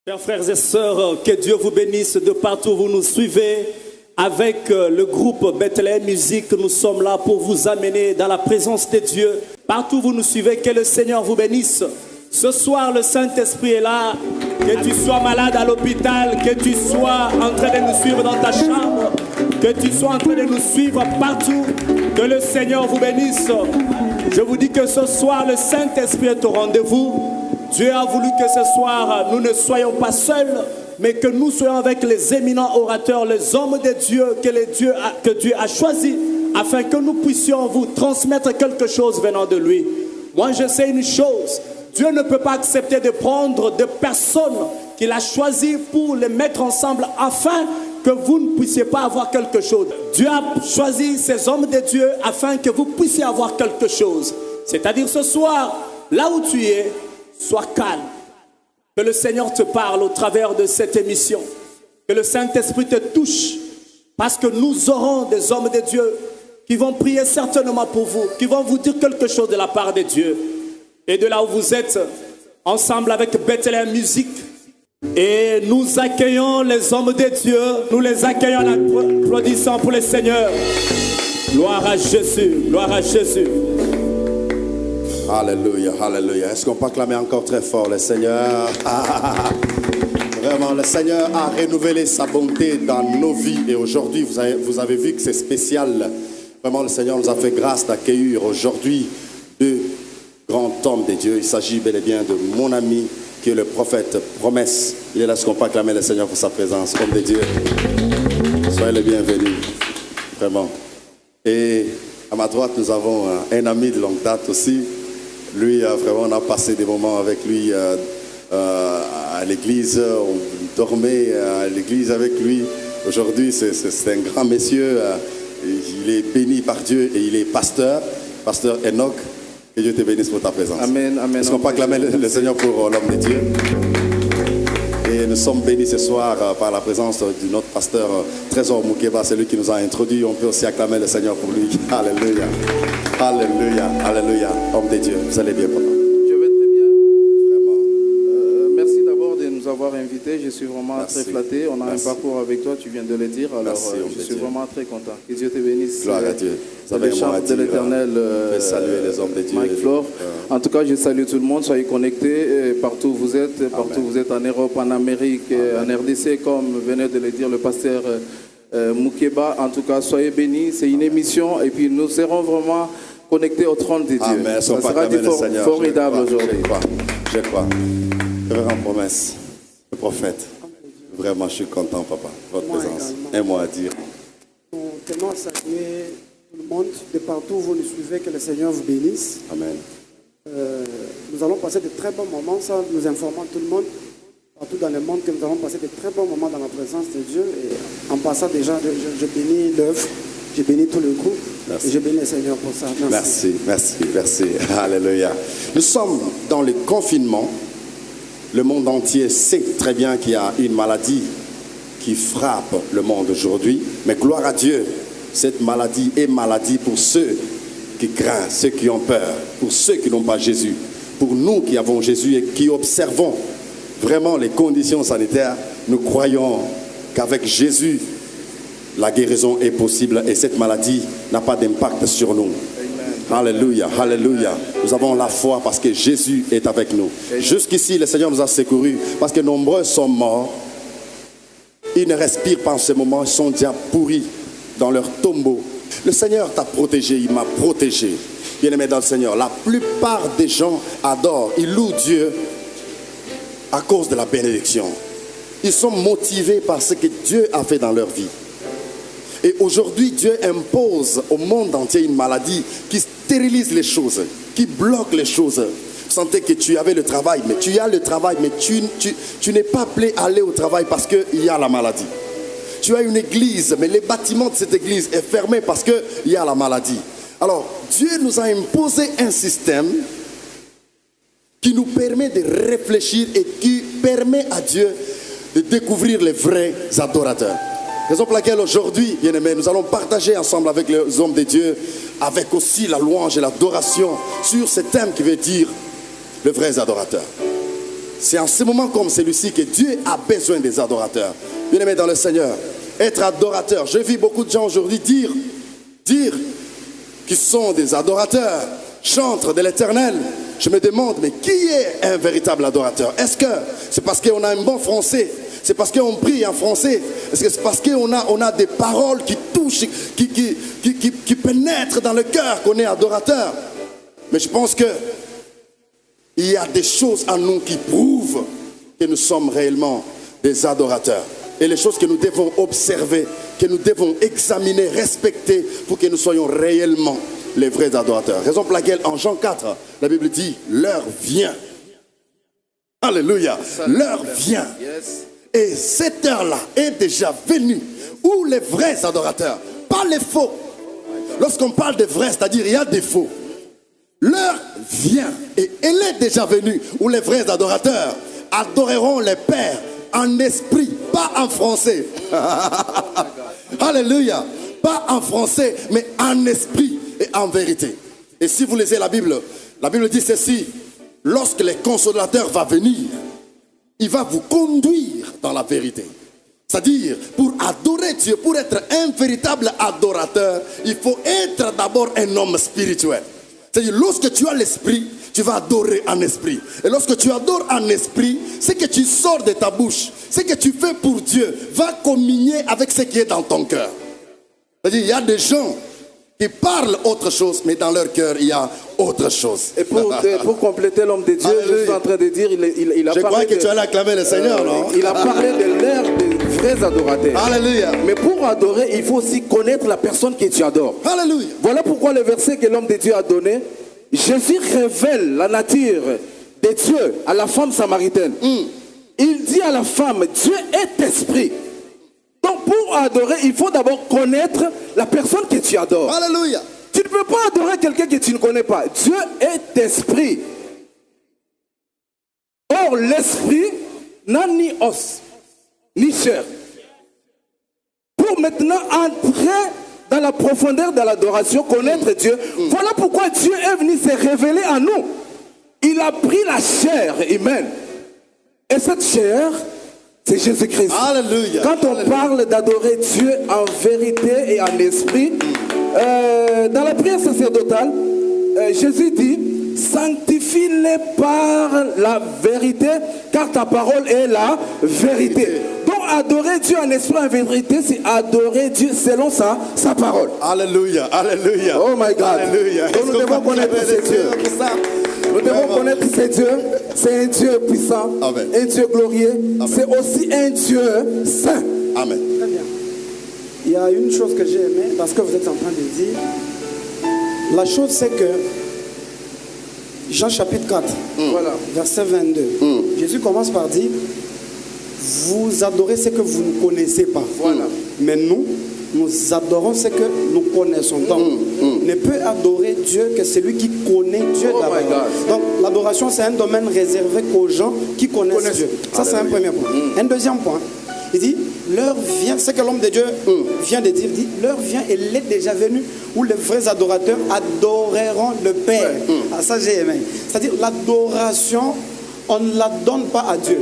Chers frères et sœurs, que Dieu vous bénisse de partout où vous nous suivez. Avec le groupe Bethlehem Musique, nous sommes là pour vous amener dans la présence de Dieu. Partout où vous nous suivez, que le Seigneur vous bénisse. Ce soir, le Saint-Esprit est là. Que tu sois malade à l'hôpital, que tu sois en train de nous suivre dans ta chambre, que tu sois en train de nous suivre partout, que le Seigneur vous bénisse. Je vous dis que ce soir, le Saint-Esprit est au rendez-vous. Dieu a voulu que ce soir, nous ne soyons pas seuls, mais que nous soyons avec les éminents orateurs, les hommes de Dieu que Dieu a choisis, afin que nous puissions vous transmettre quelque chose venant de lui. Moi, je sais une chose, Dieu ne peut pas accepter de prendre des personnes qu'il a choisies pour les mettre ensemble afin que vous ne puissiez pas avoir quelque chose. Dieu a choisi ces hommes de Dieu afin que vous puissiez avoir quelque chose. C'est-à-dire ce soir, là où tu es, sois calme. Que le Seigneur te parle au travers de cette émission. Que le Saint-Esprit te touche. Parce que nous aurons des hommes de Dieu qui vont prier certainement pour vous, qui vont vous dire quelque chose de la part de Dieu. Et de là où vous êtes, ensemble avec Bethlehem Musique. Et nous accueillons les hommes de Dieu. Nous les accueillons en applaudissant pour le Seigneur. Gloire à Jésus. Gloire à Jésus. Alléluia, alléluia. Est-ce qu'on peut acclamer encore très fort le Seigneur? Vraiment, le Seigneur a renouvelé sa bonté dans nos vies. Et aujourd'hui, vous avez vu que c'est spécial. Vraiment, le Seigneur nous a fait grâce d'accueillir aujourd'hui deux grands hommes de Dieu. Il s'agit bel et bien de mon ami qui est le prophète Promesse. Il est là, est-ce qu'on peut acclamer le Seigneur pour sa présence? Homme de Dieu, soyez les bienvenus. Vraiment. Et à ma droite, nous avons un ami de longue date aussi. Lui, vraiment, on a passé des moments avec lui à l'église. On dormait à l'église avec lui. Aujourd'hui, c'est un grand monsieur. Il est béni par Dieu et il est pasteur Enoch. Que Dieu te bénisse pour ta présence. Amen, amen. Est-ce qu'on peut acclamer le Seigneur pour l'homme de Dieu? Et nous sommes bénis ce soir par la présence de notre pasteur Trésor Moukeba, c'est lui qui nous a introduits. On peut aussi acclamer le Seigneur pour lui. Alléluia, alléluia, alléluia. Homme de Dieu, vous allez bien, papa? Je vais très bien. Vraiment. Merci d'abord de nous avoir invités. Je suis vraiment Merci. très flatté. On a Merci. un parcours avec toi, tu viens de le dire. Alors, Merci, je suis vraiment très content. Que Dieu te bénisse. Gloire à Dieu. Vous avez Le un mot à chant de dire, l'Éternel. faites saluer les hommes de Dieu. Mike Flore. En tout cas, je salue tout le monde. Soyez connectés partout où vous êtes. Partout où vous êtes en Europe, en Amérique, en RDC, comme venait de le dire le pasteur Moukeba. En tout cas, soyez bénis. C'est une émission et puis nous serons vraiment connectés au trône de Dieu. Amen. Ça sera formidable aujourd'hui. Je crois. Révérend Promesse, le prophète. Vraiment, je suis content, papa, votre présence. Un mot à dire. Nous tenons à saluer tout le monde de partout où vous nous suivez, que le Seigneur vous bénisse. Amen. Nous allons passer de très bons moments, ça nous informons tout le monde, partout dans le monde, que nous allons passer de très bons moments dans la présence de Dieu. Et en passant déjà, je bénis l'œuvre, je bénis tout le groupe, Merci. et je bénis le Seigneur pour ça. Merci. Merci, merci, merci. Alléluia. Nous sommes dans le confinement. Le monde entier sait très bien qu'il y a une maladie qui frappe le monde aujourd'hui. Mais gloire à Dieu, cette maladie est maladie pour ceux qui craignent, ceux qui ont peur, pour ceux qui n'ont pas Jésus. Pour nous qui avons Jésus et qui observons vraiment les conditions sanitaires, nous croyons qu'avec Jésus, la guérison est possible et cette maladie n'a pas d'impact sur nous. Alléluia, alléluia. Nous avons la foi parce que Jésus est avec nous. Jusqu'ici, le Seigneur nous a secourus parce que nombreux sont morts. Ils ne respirent pas en ce moment, ils sont déjà pourris dans leur tombeau. Le Seigneur t'a protégé, il m'a protégé. Bien-aimé dans le Seigneur, la plupart des gens adorent, ils louent Dieu à cause de la bénédiction. Ils sont motivés par ce que Dieu a fait dans leur vie. Et aujourd'hui, Dieu impose au monde entier une maladie qui stérilise les choses, qui bloque les choses. Vous sentez que tu avais le travail, mais tu as le travail, mais tu n'es pas appelé à aller au travail parce qu'il y a la maladie. Tu as une église, mais le bâtiment de cette église est fermé parce qu'il y a la maladie. Alors, Dieu nous a imposé un système qui nous permet de réfléchir et qui permet à Dieu de découvrir les vrais adorateurs. Raison pour laquelle aujourd'hui, bien-aimés, nous allons partager ensemble avec les hommes de Dieu, avec aussi la louange et l'adoration sur ce thème qui veut dire le vrai adorateur. C'est en ce moment comme celui-ci que Dieu a besoin des adorateurs. Bien-aimés dans le Seigneur, être adorateur. J'ai vu beaucoup de gens aujourd'hui dire qu'ils sont des adorateurs, chantres de l'Éternel. Je me demande, mais qui est un véritable adorateur? Est-ce que c'est parce qu'on a un bon français? C'est parce qu'on prie en français? Est-ce que c'est parce qu'on a des paroles qui touchent, qui pénètrent dans le cœur qu'on est adorateur? Mais je pense que il y a des choses en nous qui prouvent que nous sommes réellement des adorateurs. Et les choses que nous devons observer, que nous devons examiner, respecter, pour que nous soyons réellement les vrais adorateurs. Raison pour laquelle en Jean 4, la Bible dit, l'heure vient. Alléluia. L'heure vient. Et cette heure-là est déjà venue où les vrais adorateurs, pas les faux. Lorsqu'on parle de vrais, c'est-à-dire il y a des faux. L'heure vient et elle est déjà venue où les vrais adorateurs adoreront les pères en esprit, pas en français. Alléluia. Pas en français, mais en esprit et en vérité. Et si vous lisez la Bible dit ceci: lorsque le consolateur va venir, il va vous conduire dans la vérité. C'est-à-dire, pour adorer Dieu, pour être un véritable adorateur, il faut être d'abord un homme spirituel. C'est-à-dire, lorsque tu as l'esprit, tu vas adorer en esprit. Et lorsque tu adores en esprit, ce que tu sors de ta bouche, ce que tu fais pour Dieu, va communier avec ce qui est dans ton cœur. C'est-à-dire, il y a des gens qui parlent autre chose, mais dans leur cœur, il y a autre chose. Et pour compléter l'homme de Dieu, je suis en train de dire, il a je parlé crois que tu allais acclamer le Seigneur, non? Il a parlé de l'ère des vrais adorateurs. Alléluia. Mais pour adorer, il faut aussi connaître la personne que tu adores. Alléluia. Voilà pourquoi le verset que l'homme de Dieu a donné, Jésus révèle la nature de Dieu à la femme samaritaine. Il dit à la femme, Dieu est esprit. Donc pour adorer, il faut d'abord connaître la personne que tu adores. Alléluia. Tu ne peux pas adorer quelqu'un que tu ne connais pas. Dieu est esprit. Or, l'esprit n'a ni os, ni chair. Pour maintenant entrer dans la profondeur de l'adoration, connaître Dieu, voilà pourquoi Dieu est venu se révéler à nous. Il a pris la chair humaine. Et cette chair, c'est Jésus-Christ. Alléluia. Quand on parle d'adorer Dieu en vérité et en esprit, dans la prière sacerdotale, Jésus dit, sanctifie-les par la vérité, car ta parole est la vérité. Donc adorer Dieu en esprit et en vérité, c'est adorer Dieu selon sa parole. Alléluia. Alléluia. Oh my God. Alléluia. Donc nous devons connaître ce Dieu. Nous devons connaître ce Dieu. C'est un Dieu puissant, Amen. un Dieu glorieux. C'est aussi un Dieu saint. Amen. Très bien. Il y a une chose que j'ai aimée, parce que vous êtes en train de dire. La chose, c'est que Jean chapitre 4, Voilà. verset 22. Jésus commence par dire, vous adorez ce que vous ne connaissez pas. Voilà. Mais nous adorons ce que nous connaissons. Donc, ne peut adorer Dieu que celui qui connaît Dieu Oh d'abord. my God. Donc, l'adoration, c'est un domaine réservé qu'aux gens qui connaissent Dieu. Ça, c'est un premier point. Un deuxième point, il dit, l'heure vient, c'est que l'homme de Dieu vient de dire, il dit, l'heure vient, elle est déjà venue, où les vrais adorateurs adoreront le Père. Ah, ça, j'ai aimé. C'est-à-dire, l'adoration, on ne la donne pas à Dieu.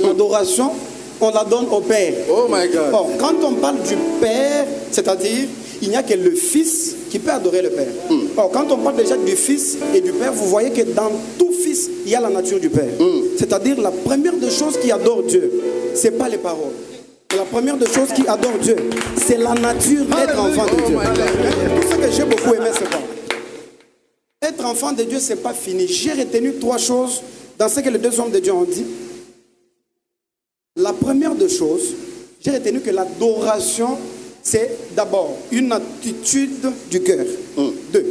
L'adoration, on la donne au Père. Oh my God. Or, quand on parle du Père, c'est-à-dire, il n'y a que le Fils qui peut adorer le Père. Or, quand on parle déjà du Fils et du Père, vous voyez que dans tout Fils, il y a la nature du Père. C'est-à-dire, la première des choses qui adore Dieu, ce n'est pas les paroles. La première des choses qui adore Dieu, c'est la nature d'être enfant de Dieu. Tout ce que j'ai beaucoup aimé, c'est quoi? Être enfant de Dieu, ce n'est pas fini. J'ai retenu 3 choses dans ce que les 2 hommes de Dieu ont dit. La première des choses, j'ai retenu que l'adoration, c'est d'abord une attitude du cœur. 2.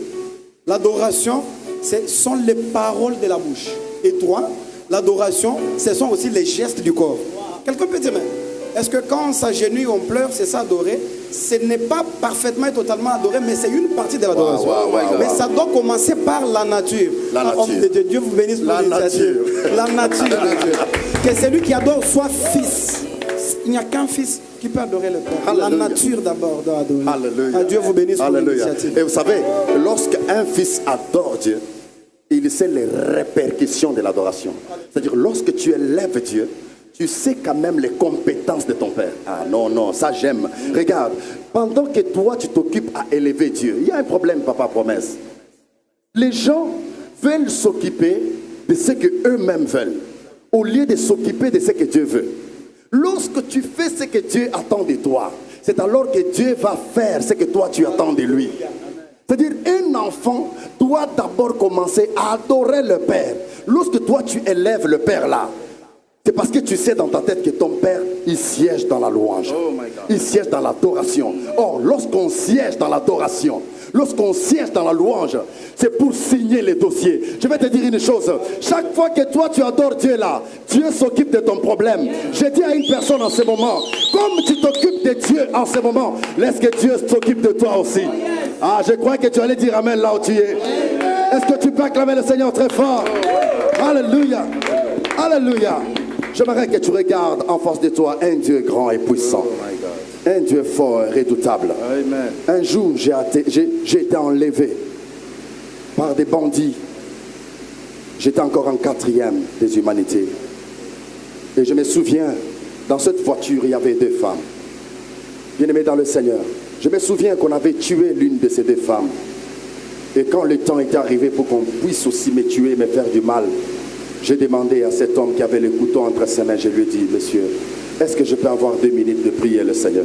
L'adoration, ce sont les paroles de la bouche. Et 3, l'adoration, ce sont aussi les gestes du corps. Quelqu'un peut dire, mais est-ce que quand on s'agenouille, on pleure, c'est ça adorer? Ce n'est pas parfaitement et totalement adoré, mais c'est une partie de l'adoration. Mais ça doit commencer par la nature. La nature. Homme de Dieu vous bénisse pour l'initiative. La nature de Dieu. Que celui qui adore soit fils. Il n'y a qu'un fils qui peut adorer le Père. Alléluia. La nature d'abord doit adorer. Alléluia. Dieu vous bénisse pour Alléluia. l'initiative. Et vous savez, lorsqu'un fils adore Dieu, il sait les répercussions de l'adoration. C'est-à-dire, lorsque tu élèves Dieu, tu sais quand même les compétences de ton Père. Ah non, non, ça j'aime. Regarde, pendant que toi tu t'occupes à élever Dieu, il y a un problème, papa promesse. Les gens veulent s'occuper de ce qu'eux-mêmes veulent, au lieu de s'occuper de ce que Dieu veut. Lorsque tu fais ce que Dieu attend de toi, c'est alors que Dieu va faire ce que toi tu attends de lui. C'est-à-dire, un enfant doit d'abord commencer à adorer le Père. Lorsque toi tu élèves le Père là, c'est parce que tu sais dans ta tête que ton Père, il siège dans la louange. Il siège dans l'adoration. Or, lorsqu'on siège dans l'adoration, lorsqu'on siège dans la louange, c'est pour signer les dossiers. Je vais te dire une chose. Chaque fois que toi tu adores Dieu là, Dieu s'occupe de ton problème. Je dis à une personne en ce moment, comme tu t'occupes de Dieu en ce moment, laisse que Dieu s'occupe de toi aussi. Ah, je crois que tu allais dire amen là où tu es. Est-ce que tu peux acclamer le Seigneur très fort? Alléluia. Alléluia. J'aimerais que tu regardes en face de toi un Dieu grand et puissant. Un Dieu fort et redoutable. Amen. Un jour, j'ai été enlevé par des bandits. J'étais encore en 4e des humanités. Et je me souviens, dans cette voiture, il y avait 2 femmes. Bien-aimées dans le Seigneur. Je me souviens qu'on avait tué l'une de ces 2 femmes. Et quand le temps était arrivé pour qu'on puisse aussi me tuer, me faire du mal, j'ai demandé à cet homme qui avait le couteau entre ses mains, je lui ai dit, monsieur, est-ce que je peux avoir 2 minutes de prier le Seigneur?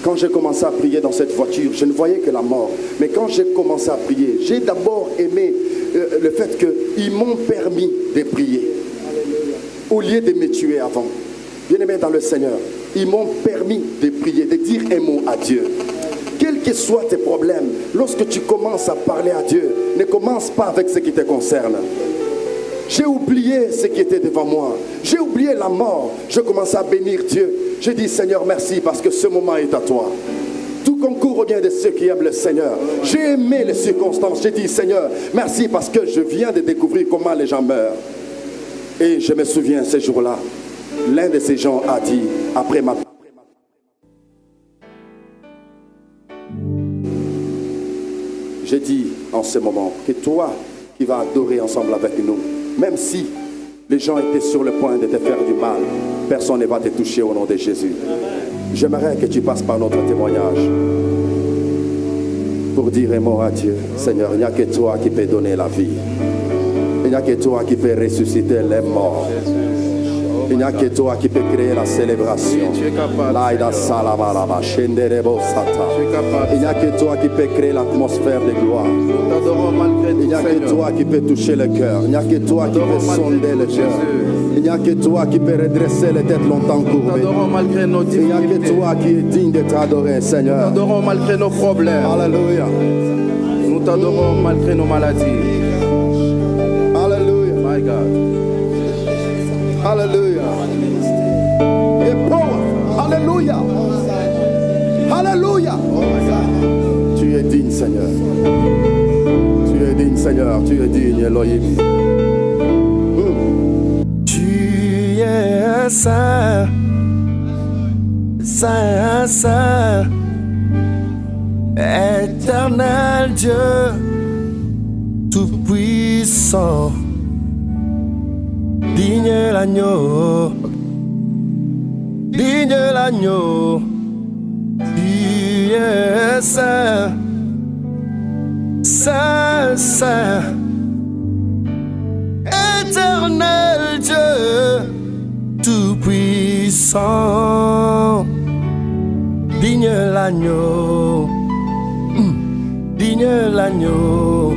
Quand j'ai commencé à prier dans cette voiture, je ne voyais que la mort. Mais quand j'ai commencé à prier, j'ai d'abord aimé le fait qu'ils m'ont permis de prier. Au lieu de me tuer avant. Bien-aimé dans le Seigneur, ils m'ont permis de prier, de dire un mot à Dieu. Quels que soient tes problèmes, lorsque tu commences à parler à Dieu, ne commence pas avec ce qui te concerne. J'ai oublié ce qui était devant moi. J'ai oublié la mort. Je commençais à bénir Dieu. J'ai dit, Seigneur, merci parce que ce moment est à toi. Tout concourt au bien de ceux qui aiment le Seigneur. J'ai aimé les circonstances. J'ai dit, Seigneur, merci parce que je viens de découvrir comment les gens meurent. Et je me souviens ce jour-là, l'un de ces gens a dit, après ma... J'ai dit en ce moment que toi qui vas adorer ensemble avec nous, même si les gens étaient sur le point de te faire du mal, personne ne va te toucher au nom de Jésus. J'aimerais que tu passes par notre témoignage pour dire un mot à Dieu. Seigneur, il n'y a que toi qui peux donner la vie. Il n'y a que toi qui peux ressusciter les morts. Il n'y a que toi qui peux créer la célébration. Tu es capable. Il n'y a que toi qui peux créer l'atmosphère de gloire. Nous t'adorons malgré tout. Il n'y a que toi qui peux toucher le cœur. Il n'y a que toi qui peux sonder le cœur. Il n'y a que toi qui peux redresser les têtes longtemps Nous courbées. t'adorons malgré nos Il n'y a que difficultés. toi qui es digne d'être adoré, Nous Seigneur. t'adorons malgré nos problèmes. Alléluia. Nous t'adorons malgré nos maladies. Alléluia. My God. Alléluia. Et power. Alléluia. Alléluia. Tu es digne, Seigneur. Tu es digne, Seigneur. Tu es digne, Elohim. Tu es saint, saint, saint, éternel Dieu, tout-puissant, digne l'agneau, digne l'agneau. Tu es saint, saint, saint, éternel Dieu, tout-puissant, digne l'agneau, digne l'agneau.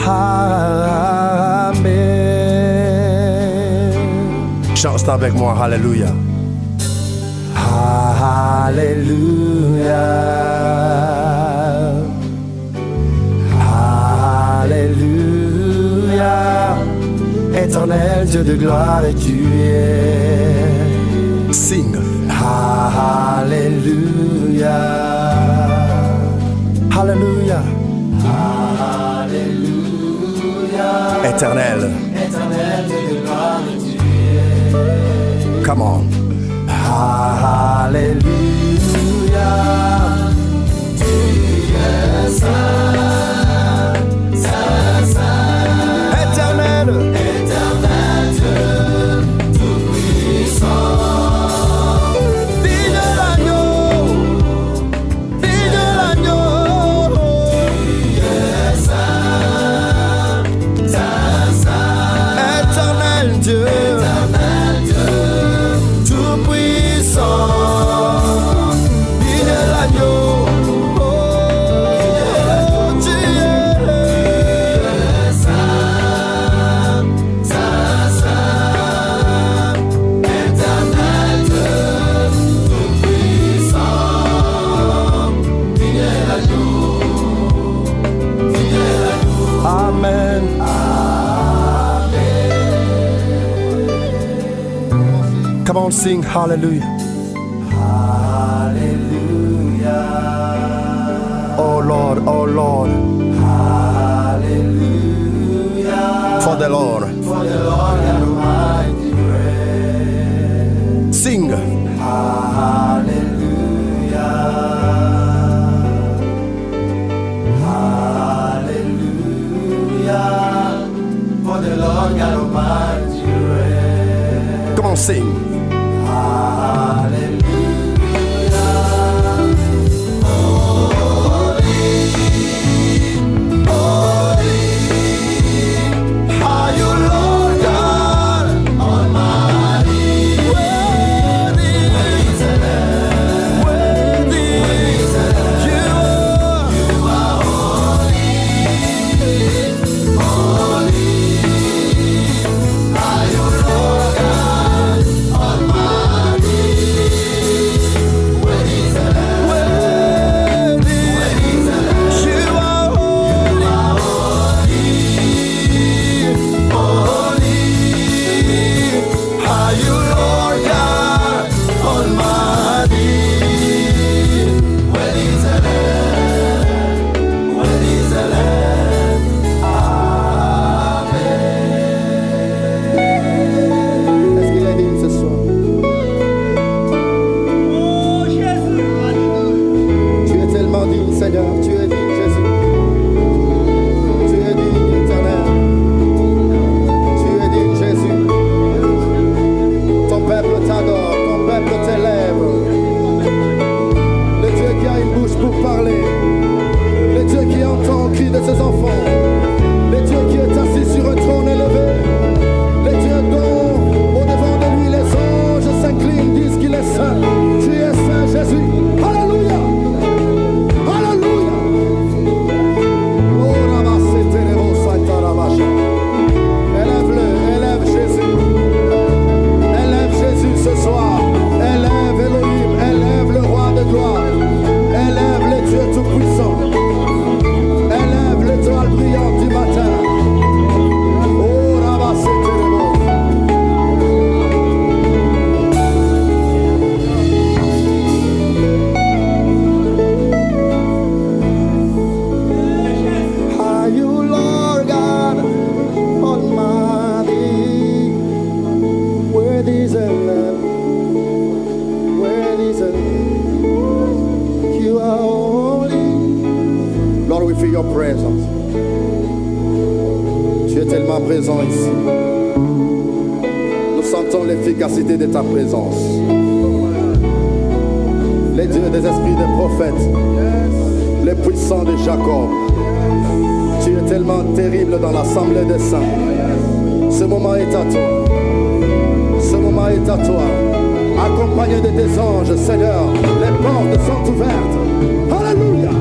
Amen. Chante avec moi, Alléluia. Alléluia. Alléluia. Éternel Dieu de gloire et tu es. Sing. Alléluia. Alléluia. Alléluia. Éternel. Éternel Dieu de gloire et tu es. Come on. Alléluia. Tu es saint, saint, Come on, sing hallelujah. Hallelujah. Oh Lord, oh Lord. Hallelujah. For the Lord. For the Lord God Almighty reigns. Sing. Hallelujah. Hallelujah. For the Lord God Almighty reigns. Come on, sing. Hallelujah. Présent ici. Nous sentons l'efficacité de ta présence. Les dieux des esprits des prophètes, les puissants de Jacob. Tu es tellement terrible dans l'assemblée des saints. Ce moment est à toi. Ce moment est à toi. Accompagné de tes anges, Seigneur, les portes sont ouvertes. Alléluia.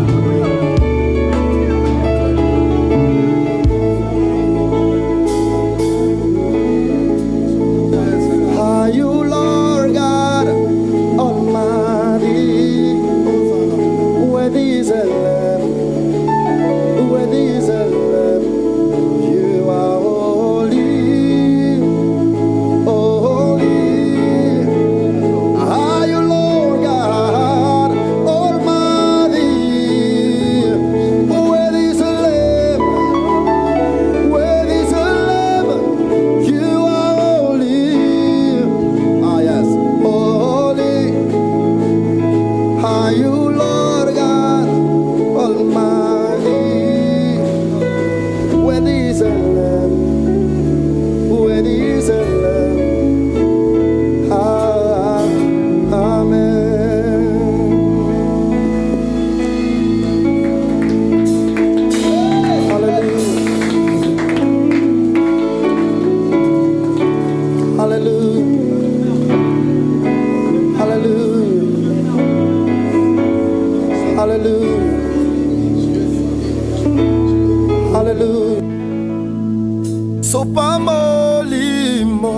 Sopa molimo,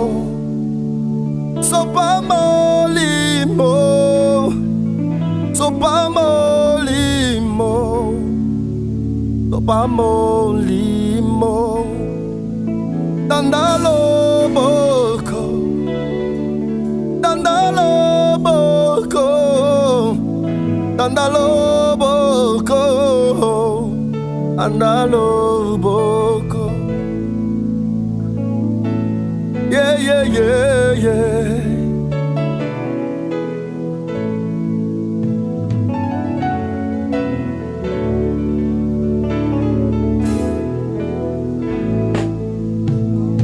sopa molimo, sopa molimo, sopa molimo, dandalo boko, Andalo boko, andalo boko. Yeah, yeah, yeah, yeah.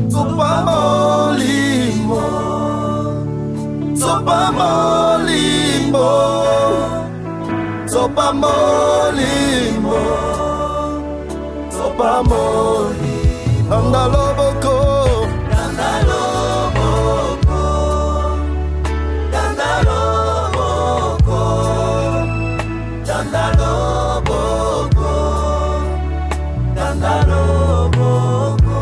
Sopa molimo, sopa molimo, sopa molimo, sopa molimo. Andalo boko, andalo boko, andalo boko, andalo boko, andalo boko,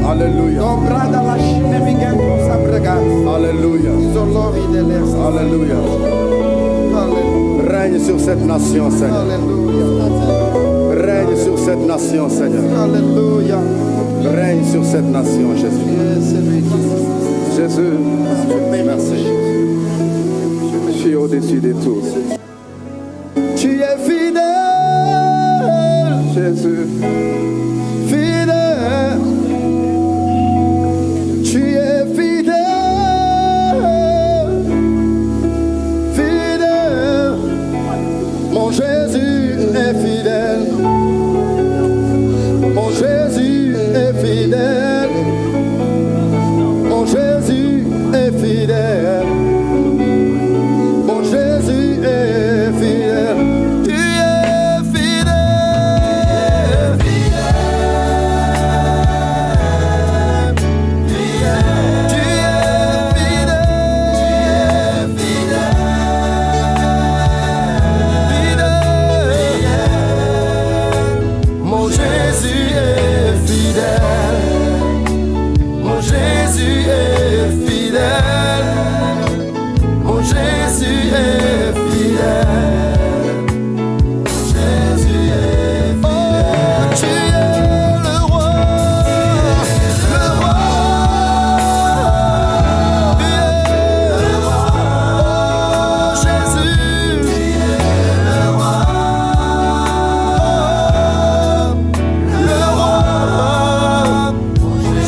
Alléluia. Dobrada la shimerigen sabregat. Alléluia. Izolori de l'Est. Alléluia. Alléluia. Règne sur cette nation, Seigneur. Alléluia. Règne sur cette nation, Seigneur. Alléluia. Règne sur cette nation, Jésus. Jésus, Merci. tu es au-dessus de tout. Tu es fidèle, Jésus, fidèle. Tu es fidèle, fidèle. Mon Jésus est fidèle. Mon Jésus est fidèle. Mon Jésus est fidèle. Mon Jésus est fidèle. Tu es fidèle. Tu es fidèle. Mon Jésus est fidèle. Mon Jésus est fidèle. Mon Jésus est fidèle. Jésus est fidèle. Oh, tu es le roi. Le roi. Tu es le roi. Oh, Jésus. Tu es le roi. Le roi.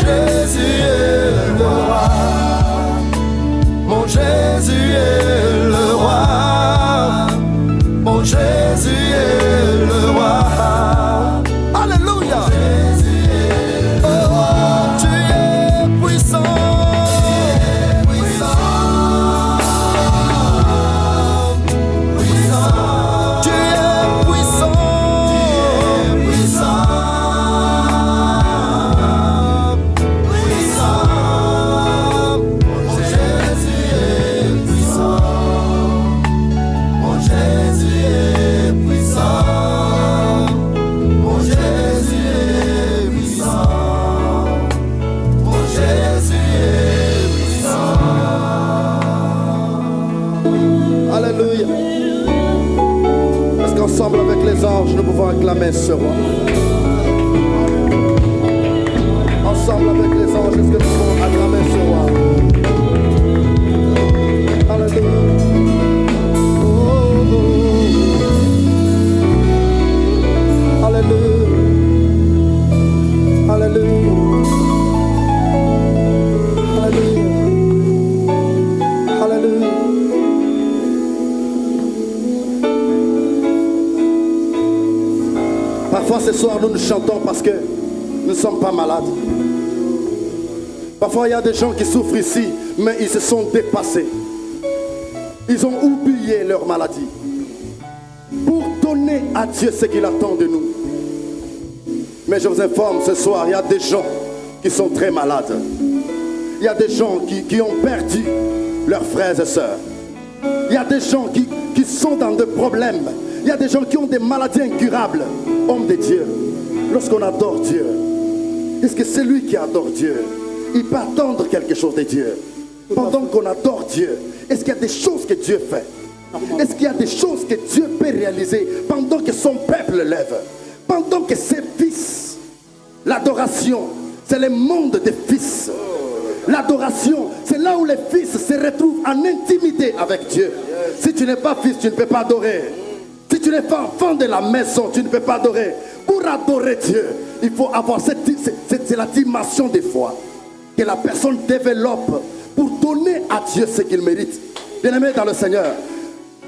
Jésus est le roi. Mon Jésus est le roi. Mon Jésus est le roi. Alléluia. Oh, tu es puissant. Tu es puissant. Mon Jésus est puissant. Mon Jésus est puissant. Mon Jésus est puissant. Mon Jésus est puissant. Alléluia. Est-ce qu'ensemble avec les anges, nous pouvons acclamer ce roi? Ensemble avec les anges, est-ce que nous pouvons acclamer ce roi? Alléluia. Oh, oh. Alléluia. Alléluia. Alléluia. Alléluia. Parfois ce soir nous chantons parce que nous ne sommes pas malades. Parfois il y a des gens qui souffrent ici, mais ils se sont dépassés. Ils ont oublié leur maladie pour donner à Dieu ce qu'il attend de nous. Mais je vous informe, ce soir, il y a des gens qui sont très malades. Il y a des gens qui ont perdu leurs frères et sœurs. Il y a des gens qui sont dans des problèmes. Il y a des gens qui ont des maladies incurables. Homme de Dieu, lorsqu'on adore Dieu, est-ce que celui qui adore Dieu, il peut attendre quelque chose de Dieu? Pendant qu'on adore Dieu, est-ce qu'il y a des choses que Dieu fait? Est-ce qu'il y a des choses que Dieu peut réaliser pendant que son peuple lève? Pendant que ses fils, l'adoration, c'est le monde des fils. L'adoration, c'est là où les fils se retrouvent en intimité avec Dieu. Si tu n'es pas fils, tu ne peux pas adorer. Si tu n'es pas enfant de la maison, tu ne peux pas adorer. Pour adorer Dieu, il faut avoir c'est la dimension des foi que la personne développe pour donner à Dieu ce qu'il mérite. Bien-aimé dans le Seigneur,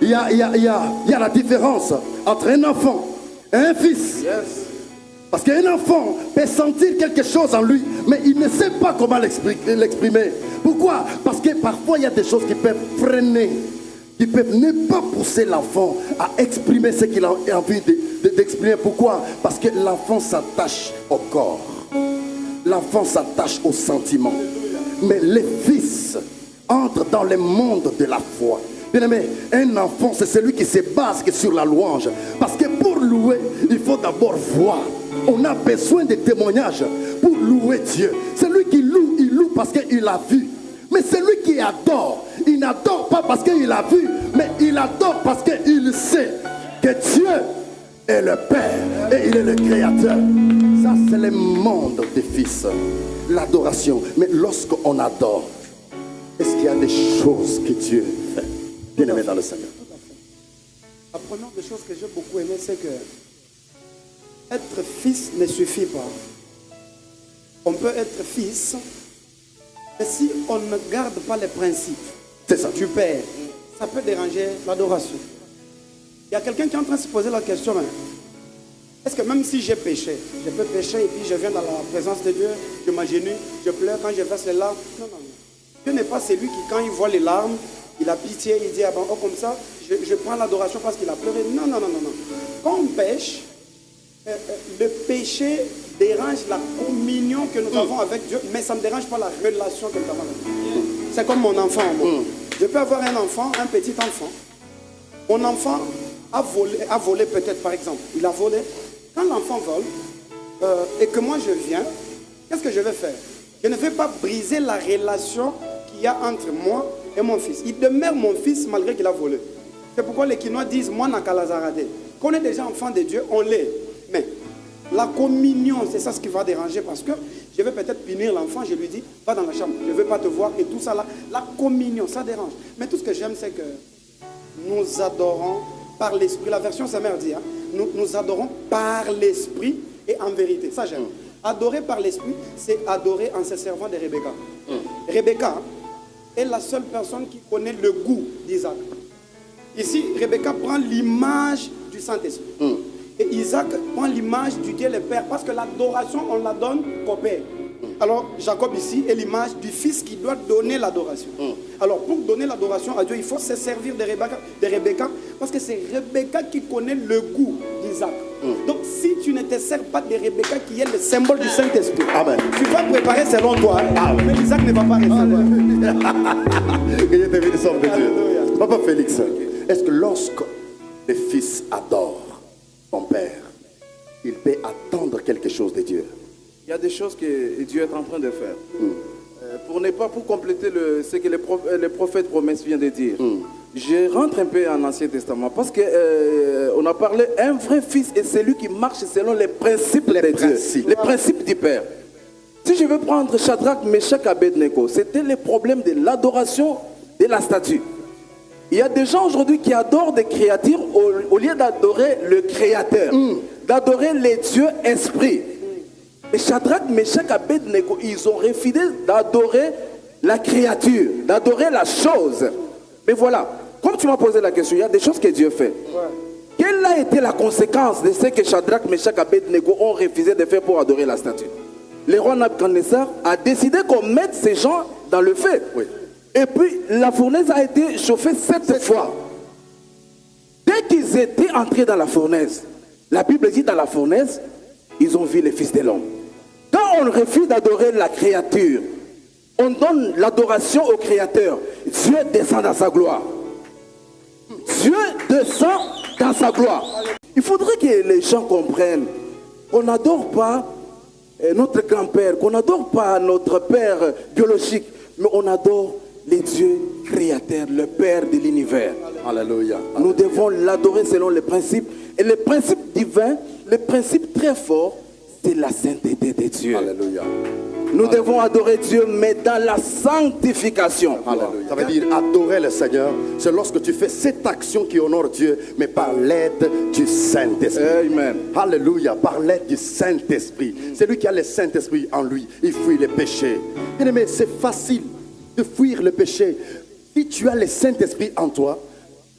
il y a la différence entre un enfant et un fils. Parce qu'un enfant peut sentir quelque chose en lui, mais il ne sait pas comment l'exprimer. Pourquoi? Parce que parfois il y a des choses qui peuvent freiner, qui peuvent ne pas pousser l'enfant à exprimer ce qu'il a envie d'exprimer. Pourquoi? Parce que l'enfant s'attache au corps. L'enfant s'attache aux sentiments. Mais les fils entrent dans le monde de la foi. Bien aimé, un enfant, c'est celui qui se base sur la louange. Parce que pour louer, il faut d'abord voir. On a besoin de témoignages pour louer Dieu. Celui qui loue, il loue parce qu'il a vu. Mais celui qui adore, il n'adore pas parce qu'il a vu, mais il adore parce qu'il sait que Dieu est le Père et il est le Créateur. Ça, c'est le monde des fils, l'adoration. Mais lorsqu'on adore, est-ce qu'il y a des choses que Dieu fait? Bien aimé dans le Seigneur. La première des choses que j'ai beaucoup aimé, c'est que être fils ne suffit pas. On peut être fils, mais si on ne garde pas les principes du Père, ça peut déranger l'adoration. Il y a quelqu'un qui est en train de se poser la question, hein, est-ce que même si j'ai péché, je peux pécher et puis je viens dans la présence de Dieu, je m'agenouille, je pleure quand je verse les larmes? Non, non, non. Dieu n'est pas celui qui, quand il voit les larmes, il a pitié, il dit, ah ben, oh, comme ça, je prends l'adoration parce qu'il a pleuré. Non, non, non, non, non. Quand on pêche, le péché dérange la communion que nous avons avec Dieu, mais ça ne dérange pas la relation que nous avons avec Dieu. C'est comme mon enfant. Moi. Je peux avoir un enfant, un petit enfant. Mon enfant a volé peut-être, par exemple. Il a volé. Quand l'enfant vole et que moi je viens, qu'est-ce que je vais faire? Je ne vais pas briser la relation qu'il y a entre moi et mon fils. Il demeure mon fils malgré qu'il a volé. C'est pourquoi les Quinois disent, moi n'a qu'à Lazarade. Qu'on est déjà enfant de Dieu, on l'est. Mais la communion, c'est ça ce qui va déranger parce que je vais peut-être punir l'enfant, je lui dis, va dans la chambre, je ne veux pas te voir et tout ça là. La communion, ça dérange. Mais tout ce que j'aime, c'est que nous adorons par l'esprit. La version sa mère dit, hein, nous adorons par l'esprit et en vérité. Ça j'aime. Adorer par l'esprit, c'est adorer en se servant de Rebecca. Rebecca est la seule personne qui connaît le goût d'Isaac. Ici, Rebecca prend l'image du Saint-Esprit. Et Isaac prend l'image du Dieu le Père parce que l'adoration, on la donne qu'au Père. Alors, Jacob ici est l'image du Fils qui doit donner l'adoration. Alors, pour donner l'adoration à Dieu, il faut se servir de Rebecca parce que c'est Rebecca qui connaît le goût d'Isaac. Donc, si tu ne te sers pas de Rebecca qui est le symbole du Saint-Esprit, tu vas préparer selon toi, mais Isaac ne va pas recevoir. Que Dieu te bénisse, homme de Dieu. Papa Félix, est-ce que lorsque le Fils adore son Père, il peut attendre quelque chose de Dieu? Il y a des choses que Dieu est en train de faire. Pour compléter ce que le prophète promesse vient de dire. Je rentre un peu en Ancien Testament parce qu'on a parlé un vrai fils est celui qui marche selon les principes de Dieu, les principes du Père. Si je veux prendre Shadrach, Meshach, Abednego, c'était le problème de l'adoration de la statue. Il y a des gens aujourd'hui qui adorent des créatures au lieu d'adorer le Créateur, d'adorer les dieux esprits. Mais Shadrach, Meshach, Abednego, ils ont refusé d'adorer la créature, d'adorer la chose. Mais voilà, comme tu m'as posé la question, il y a des choses que Dieu fait. Quelle a été la conséquence de ce que Shadrach, Meshach, Abednego ont refusé de faire pour adorer la statue? Le roi Nabuchodonosor a décidé qu'on mette ces gens dans le feu. Et puis la fournaise a été chauffée 7 fois. Dès qu'ils étaient entrés dans la fournaise, la Bible dit dans la fournaise, ils ont vu les fils de l'homme. Quand on refuse d'adorer la créature, on donne l'adoration au Créateur. Dieu descend dans sa gloire. Dieu descend dans sa gloire. Il faudrait que les gens comprennent qu'on n'adore pas notre grand-père, qu'on n'adore pas notre père biologique, mais on adore les dieux créateurs, le Père de l'univers. Alléluia. Nous devons l'adorer selon les principes. Et le principe divin, le principe très fort, c'est la sainteté de Dieu. Alléluia. Nous devons adorer Dieu, mais dans la sanctification. Alléluia. Ça veut dire adorer le Seigneur, c'est lorsque tu fais cette action qui honore Dieu, mais par l'aide du Saint-Esprit. Amen. Alléluia, par l'aide du Saint-Esprit. C'est lui qui a le Saint-Esprit en lui, il fuit les péchés. Bien aimé, c'est facile de fuir le péché. Si tu as le Saint-Esprit en toi,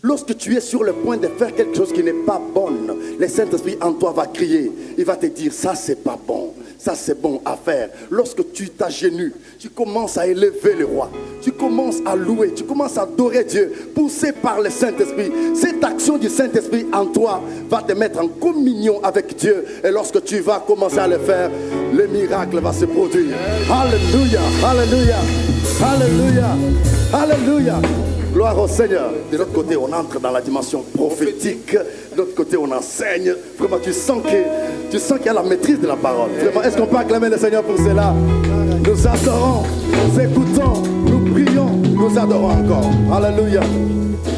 lorsque tu es sur le point de faire quelque chose qui n'est pas bon, le Saint-Esprit en toi va crier. Il va te dire, ça c'est pas bon. Ça c'est bon à faire. Lorsque tu t'agenouilles, tu commences à élever le roi. Tu commences à louer, tu commences à adorer Dieu, poussé par le Saint-Esprit. Cette action du Saint-Esprit en toi va te mettre en communion avec Dieu. Et lorsque tu vas commencer à le faire, le miracle va se produire. Alléluia, alléluia, alléluia, alléluia. Gloire au Seigneur. De l'autre côté, on entre dans la dimension prophétique. De l'autre côté, on enseigne. Vraiment, tu sens qu'il y a la maîtrise de la parole. Vraiment, est-ce qu'on peut acclamer le Seigneur pour cela? Nous adorons, nous écoutons, nous prions, nous adorons encore. Alléluia.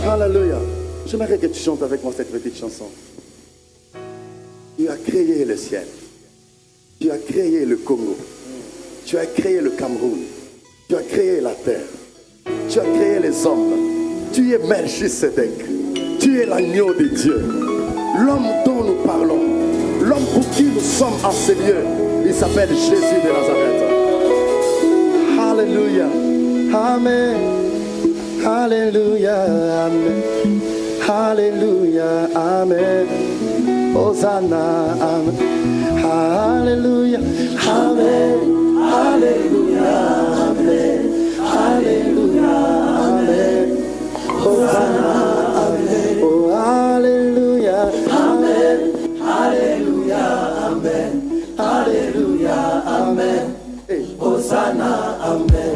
Alléluia. J'aimerais que tu chantes avec moi cette petite chanson. Tu as créé le ciel. Tu as créé le Congo. Tu as créé le Cameroun. Tu as créé la terre. Tu as créé les hommes. Tu es Melchisedec. Tu es l'agneau de Dieu. L'homme dont nous parlons. L'homme pour qui nous sommes en ces lieux. Il s'appelle Jésus de Nazareth. Alléluia. Amen. Alléluia. Amen. Alléluia. Amen. Hosanna. Amen. Alléluia. Amen. Alléluia. Amen. Alléluia. Amen. Hosanna. Amen. Oh, Alléluia. Amen. Alléluia. Amen. Alléluia. Amen. Hosanna. Amen.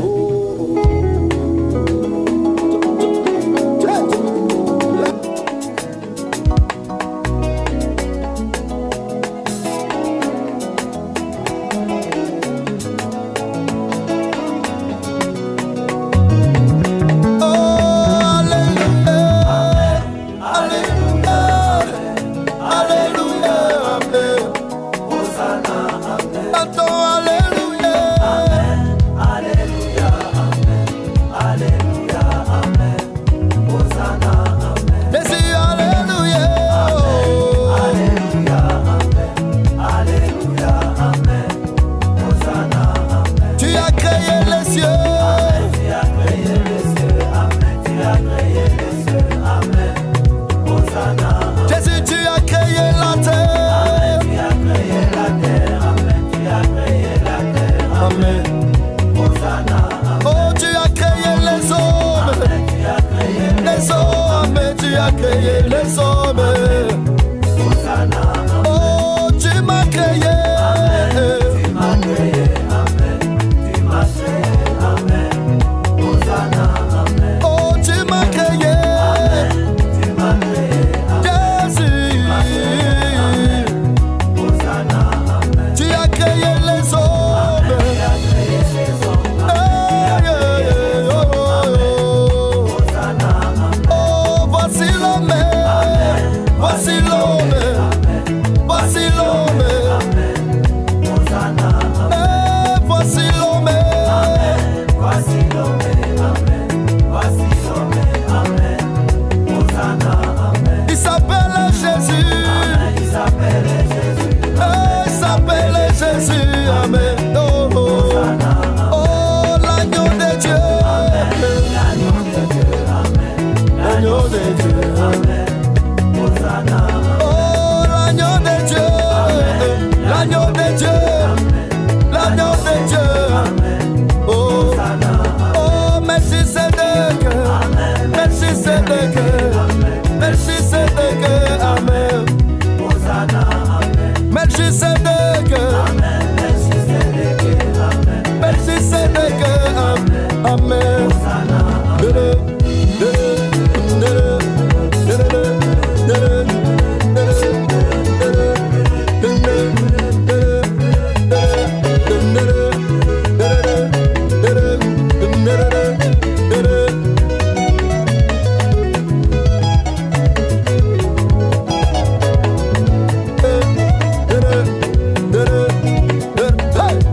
Hey!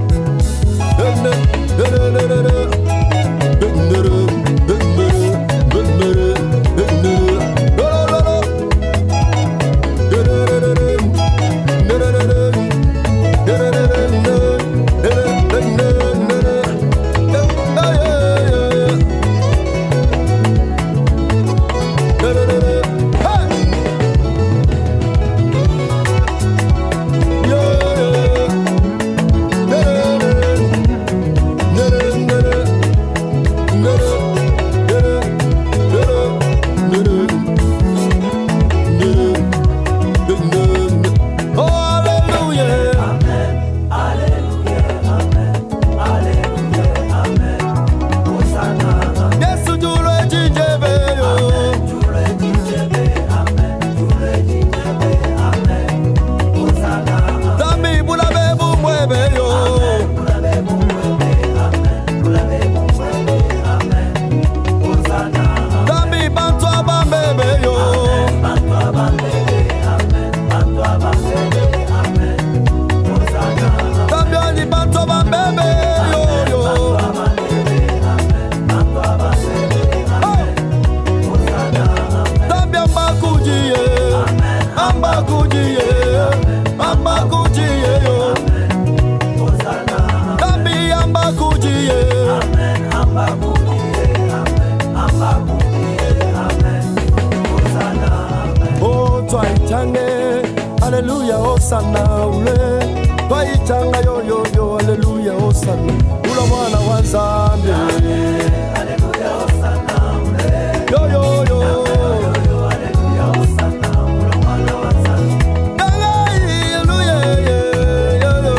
osana ule twaitanga yoyoyo haleluya osana ula mwana wa Nzambe haleluya osana ule yoyoyo haleluya osana ula mwana wa Nzambe haleluya yoyo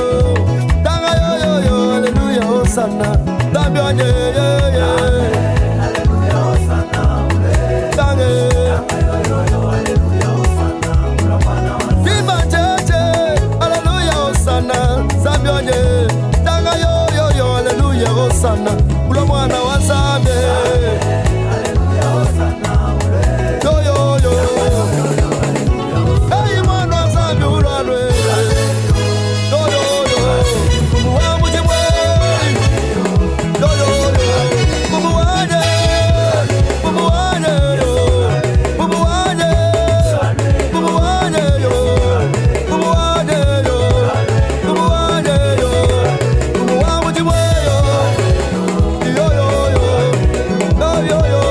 tanga yoyoyo haleluya osana Nzambe wanye haleluya osana ule tanga yoyoyo haleluya osana ula mwana wa Nzambe Viva cheche haleluya osana Nzambe wanye tanga yoyoyo haleluya osana ula mwana wa Nzambe haleluya osana ule yoyoyo hey mwana wa Nzambe ulwalwe yoyoyo kumuwa mujimwe yoyoyo kumuwaje kumuwaje yo kumuwaje kumuwaje yo kumuwaje yo kumuwaje yo kumuwa mujimwe yo yoyoyo yoyoyo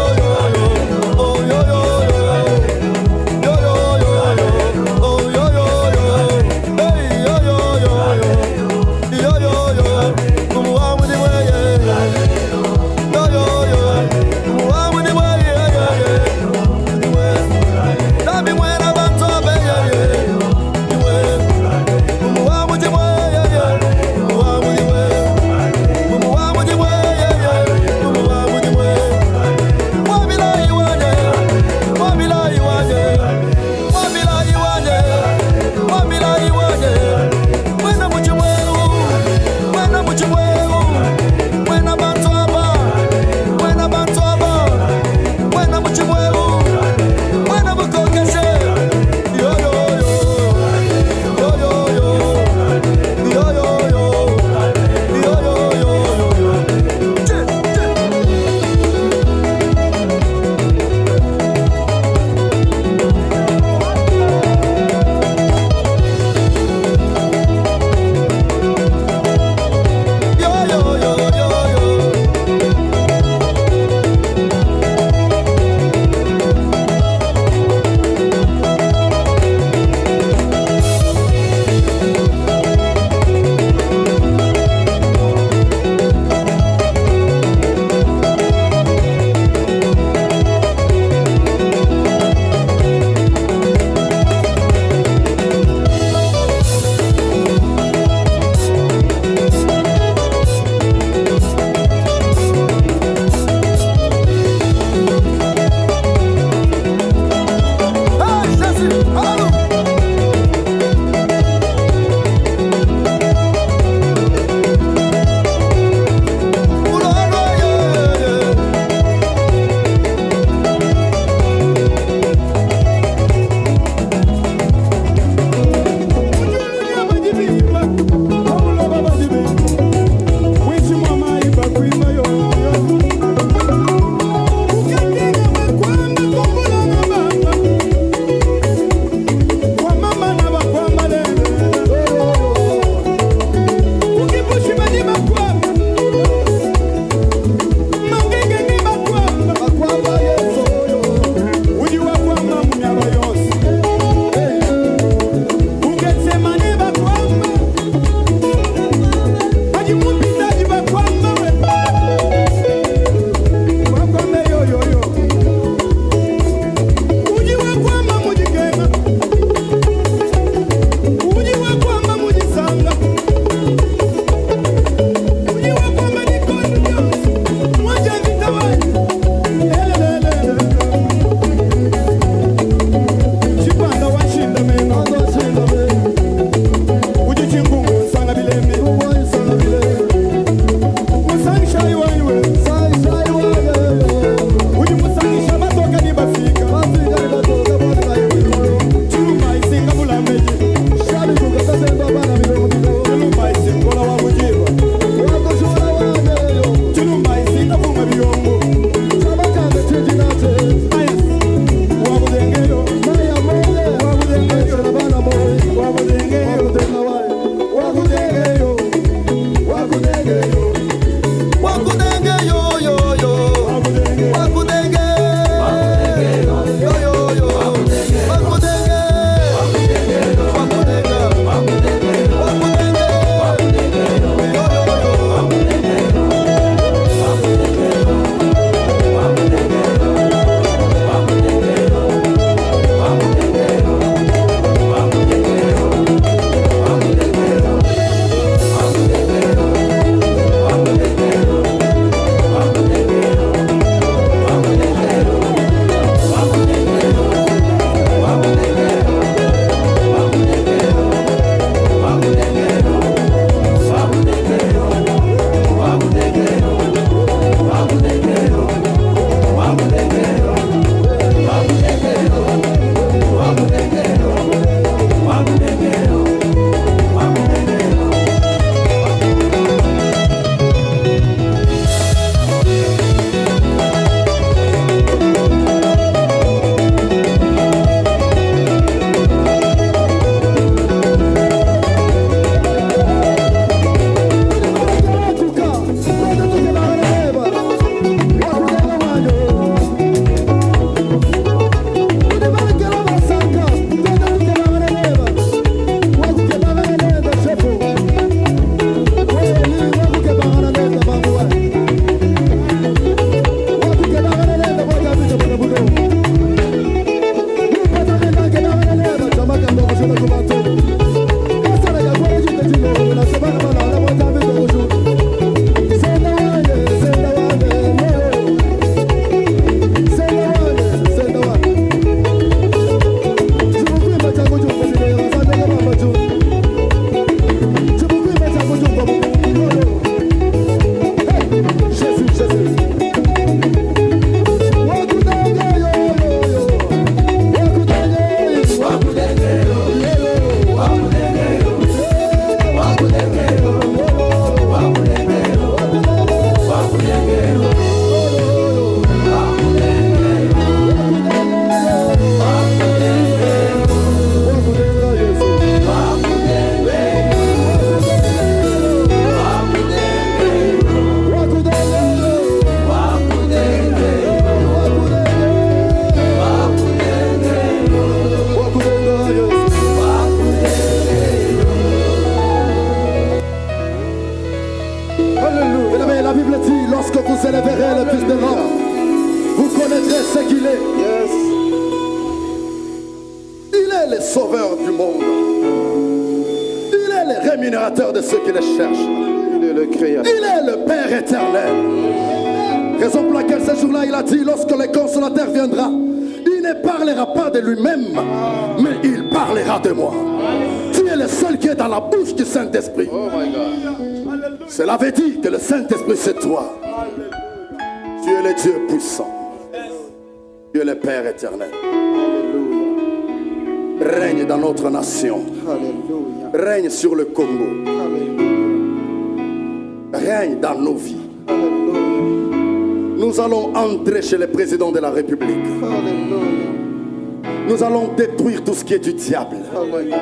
verrez le Fils de l'homme, vous connaîtrez ce qu'il est. Yes. Il est le sauveur du monde. Il est le rémunérateur de ceux qui le cherchent. Il est le créateur. Il est le Père éternel. Raison pour laquelle ce jour-là, il a dit, lorsque le consolateur viendra, il ne parlera pas de lui-même, mais il parlera de moi. Tu es le seul qui est dans la bouche du Saint-Esprit. Oh my God. Cela veut dire que le Saint-Esprit, c'est toi. Tu es le Dieu puissant. Tu es le Père éternel. Règne dans notre nation. Alléluia. Règne sur le Congo. Alléluia. Règne dans nos vies. Alléluia. Nous allons entrer chez le président de la République. Alléluia. Nous allons détruire tout ce qui est du diable. Alléluia.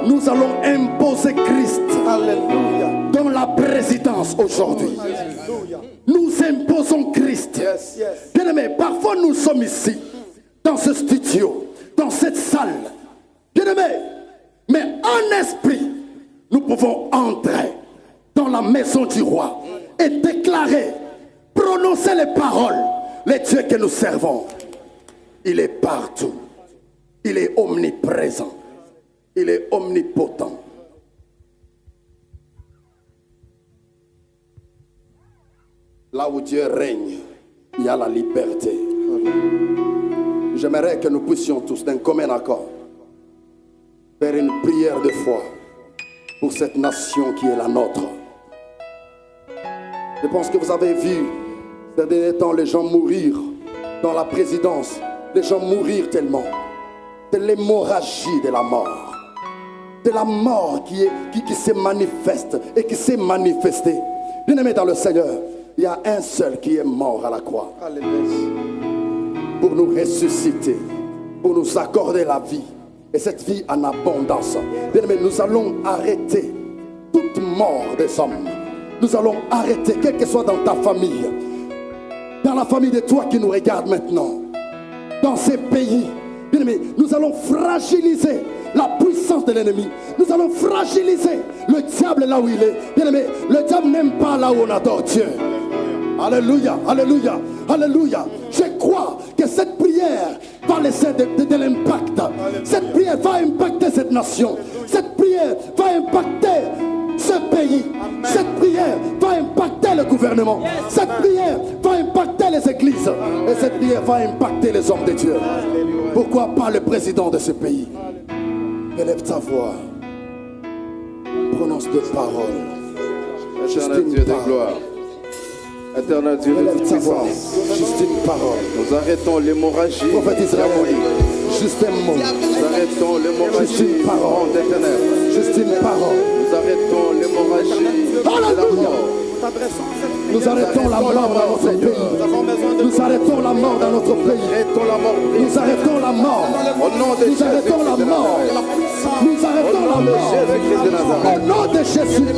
Nous allons imposer Christ Alléluia. dans la présidence aujourd'hui. Alléluia. Nous imposons Christ. Yes. Bien-aimés, parfois nous sommes ici, dans ce studio, dans cette salle. Bien-aimés, mais en esprit, nous pouvons entrer dans la maison du roi et déclarer, prononcer les paroles, les dieux que nous servons. Il est partout. Il est omniprésent. Il est omnipotent. Là où Dieu règne, il y a la liberté. J'aimerais que nous puissions tous, d'un commun accord, faire une prière de foi pour cette nation qui est la nôtre. Je pense que vous avez vu ces derniers temps les gens mourir dans la présidence. Les gens mourir tellement. C'est l'hémorragie de la mort. De la mort qui se manifeste et qui s'est manifestée. Bien-aimés dans le Seigneur, il y a un seul qui est mort à la croix. Pour nous ressusciter, pour nous accorder la vie. Et cette vie en abondance. Bien-aimés, nous allons arrêter toute mort des hommes. Nous allons arrêter, quel que soit dans ta famille, dans la famille de toi qui nous regarde maintenant, dans ces pays. Bien-aimés, nous allons fragiliser la puissance de l'ennemi. Nous allons fragiliser le diable là où il est. Bien-aimés, le diable n'aime pas là où on adore Dieu. Alléluia, alléluia, alléluia. Je crois que cette prière va laisser de l'impact. Cette prière va impacter cette nation. Cette prière va impacter ce pays. Cette prière va impacter le gouvernement. Cette prière va impacter les églises. Et cette prière va impacter les hommes de Dieu. Pourquoi pas le président de ce pays? Élève ta voix. Prononce deux paroles. Éternel Dieu de gloire. Éternel Dieu de toute puissance. Juste une parole. Nous arrêtons l'hémorragie. Prophète Israël. Juste un mot. Nous arrêtons Juste l'hémorragie une parole. éternelle. Juste une parole. Nous arrêtons l'hémorragie de la Alléluia. mort. Nous arrêtons la mort dans notre pays. Nous arrêtons la mort dans notre pays. Arrêtons la mort. Nous arrêtons la mort. Au nom de Nous arrêtons la mort. Nous arrêtons la mort. Jésus-Christ de Nazareth. Au nom de Jésus.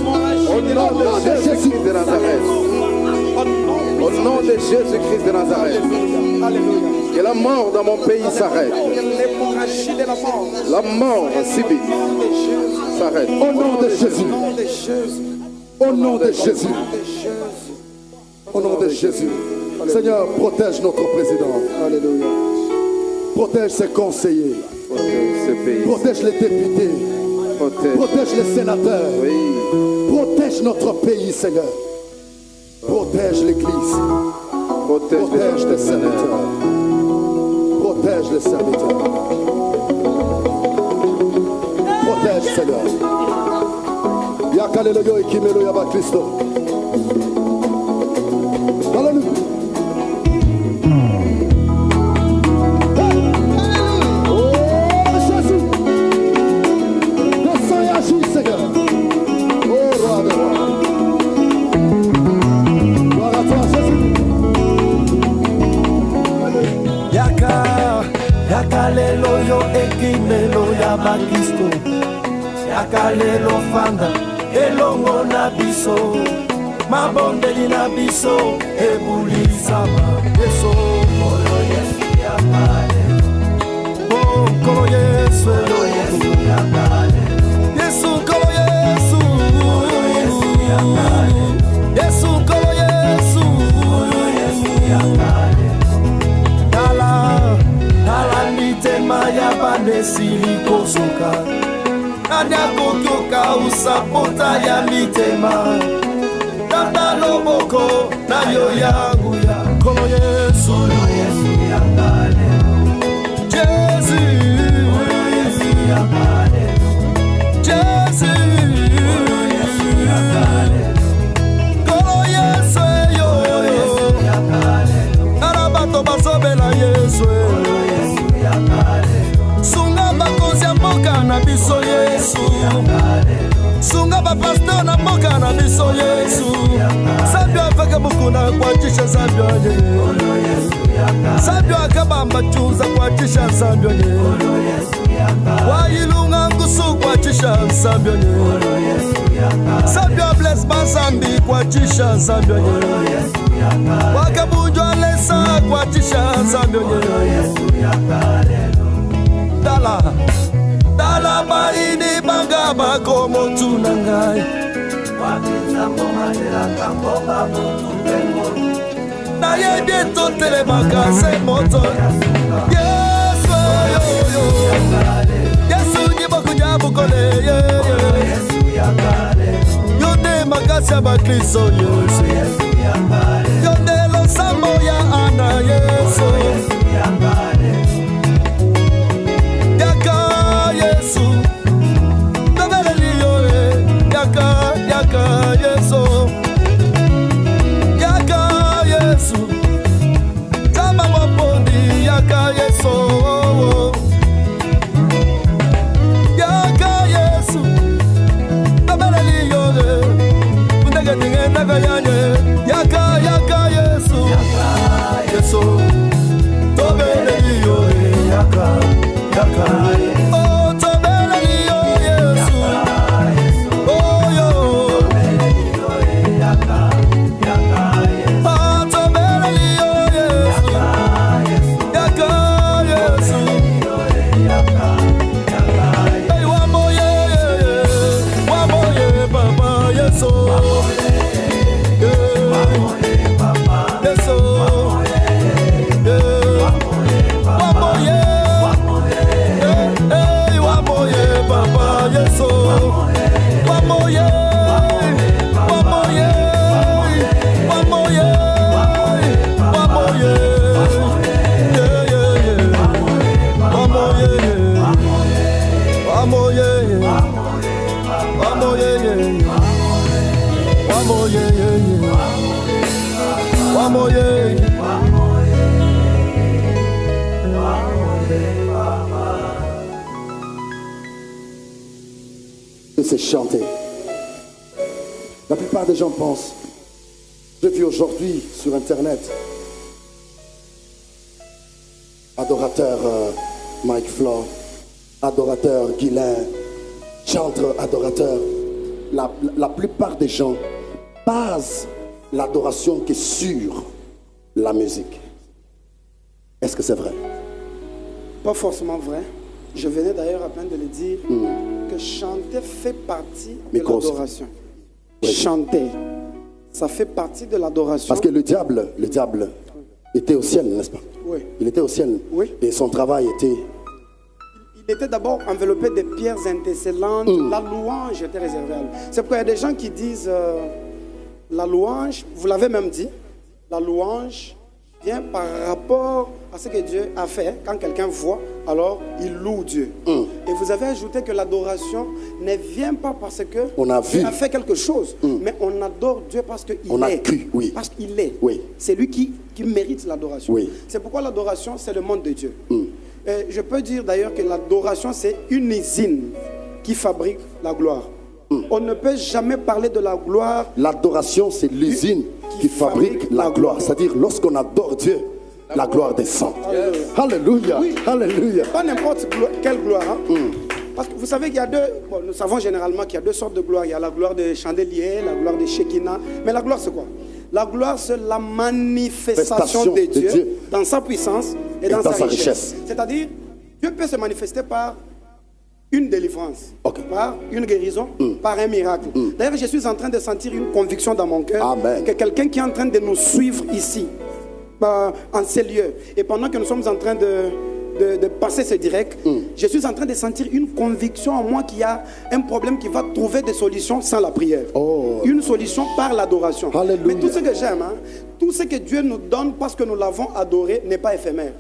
Au nom de Jésus-Christ de Nazareth. Au nom de Jésus-Christ de Nazareth. Que la mort dans mon pays s'arrête. La mort subite s'arrête. Au nom de Jésus. Au nom de Jésus. Au nom de Jésus. Seigneur, protège notre président. Alléluia. Protège ses conseillers. Protège ce pays. Protège les députés. Protège. Protège les sénateurs. Oui. Protège notre pays, Seigneur. Protège l'Église. Protège Protège les serviteurs. Protège les serviteurs. Protège, Seigneur. Yakalelo et Kimelo Yaba Christo. Alléluia. Oh Jésus. Descends et agis, Seigneur. Oh roi de roi. Gloire à toi, Jésus. Yakalelo yo ekimelo ya bakristo. Yakalelo fanda elongo na biso. Mabondeli na biso ebulisama yeso. Kolo Yesu yakalelo. Oh kolo Yesu. Kolo Yesu yakalelo. Yesu kolo Yesu. Kolo Yesu yakalelo. Yesu kolo Yesu. Kolo esili kosuka nani akokyoka usapota ya mitema tata loboko na yo yangu ya nkolo Yesu Jésus Jésus nkolo Yesu yo narabato basobela Yesu sunga bakonzi ya mboka na biso Yesu sunga bapasteur na mboka na biso Yesu sabio afeke bukuna kwatisha sabio sabio akabamba chuza kwatisha sabio wailunga ngusu kwatisha sabio sabio bless basambi kwatisha sabio wakabujwa lesa kwatisha sabio dala dala maini banga bako motu na ngai na yebi totelemaka se moto Yesu yo Yesu nyiboku nyabukole yonde makasi ya bakristo Yesu yonde losambo ya ana Yesu Yesu, yaka Yesu, yaka Yesu, kama mapondi yaka Yesu, yaka Yesu, tabela liyore,undege tinge naga yanye, yaka Yesu, Yesu, tabela liyore, yaka Yesu. C'est chanter. La plupart des gens pensent, j'ai vu aujourd'hui sur internet, adorateur Mike Flo, adorateur Guilain, chanteur, adorateur. La plupart des gens basent l'adoration qui est sur la musique. Est-ce que c'est vrai? Pas forcément vrai. Je venais d'ailleurs à peine de le dire que chanter fait partie de l'adoration. Oui. Chanter, ça fait partie de l'adoration. Parce que le diable était au ciel, n'est-ce pas? Oui. Il était au ciel. Oui. Et son travail était... Il était d'abord enveloppé de pierres étincelantes. La louange était réservée à lui. C'est pourquoi il y a des gens qui disent la louange, vous l'avez même dit, la louange vient par rapport à ce que Dieu a fait. Quand quelqu'un voit, alors il loue Dieu. Et vous avez ajouté que l'adoration ne vient pas parce que on a vu. Dieu a fait quelque chose, mais on adore Dieu parce qu'il est. On a cru, oui. Parce qu'il est. Oui. C'est lui qui mérite l'adoration. Oui. C'est pourquoi l'adoration, c'est le monde de Dieu. Et je peux dire d'ailleurs que l'adoration, c'est une usine qui fabrique la gloire. On ne peut jamais parler de la gloire. L'adoration, c'est l'usine qui fabrique la gloire. C'est-à-dire, lorsqu'on adore Dieu, la gloire descend. Alléluia. Oui. Alléluia. Pas n'importe quelle gloire. Parce que vous savez qu'il y a deux... Bon, nous savons généralement qu'il y a deux sortes de gloire. Il y a la gloire des chandeliers, la gloire des Shekinah. Mais la gloire, c'est quoi? La gloire, c'est la manifestation de Dieu dans sa puissance et dans sa richesse. C'est-à-dire, Dieu peut se manifester par une délivrance, par une guérison, par un miracle. D'ailleurs, je suis en train de sentir une conviction dans mon cœur que quelqu'un qui est en train de nous suivre ici, en ces lieux, et pendant que nous sommes en train de de passer ce direct, je suis en train de sentir une conviction en moi qu'il y a un problème qui va trouver des solutions sans la prière. Une solution par l'adoration. Alléluia. Mais tout ce que j'aime, tout ce que Dieu nous donne parce que nous l'avons adoré n'est pas éphémère.